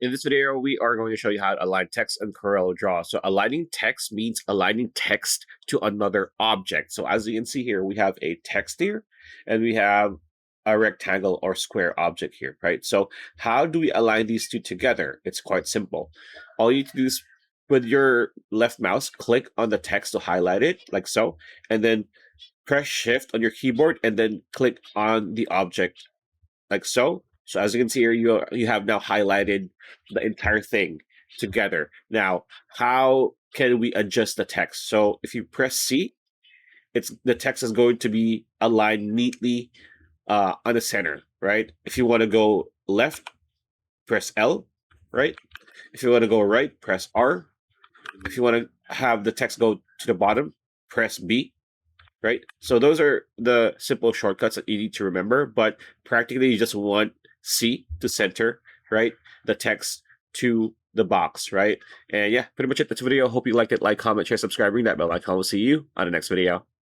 In this video, we are going to show you how to align text in CorelDRAW. So aligning text means aligning text to another object. So as you can see here, we have a text here, and we have a rectangle or square object here, right? So how do we align these two together? It's quite simple. All you need to do is with your left mouse, click on the text to highlight it, like so, and then press Shift on your keyboard, and then click on the object, like so. So as you can see here, you have now highlighted the entire thing together. Now, how can we adjust the text? So if you press C, the text is going to be aligned neatly on the center, right? If you want to go left, press L, right? If you want to go right, press R. If you want to have the text go to the bottom, press B, right? So those are the simple shortcuts that you need to remember, but practically you just want C to center, right? The text to the box, right? And yeah, pretty much it. That's the video. Hope you liked it. Like, comment, share, subscribe, ring that bell icon. We'll see you on the next video.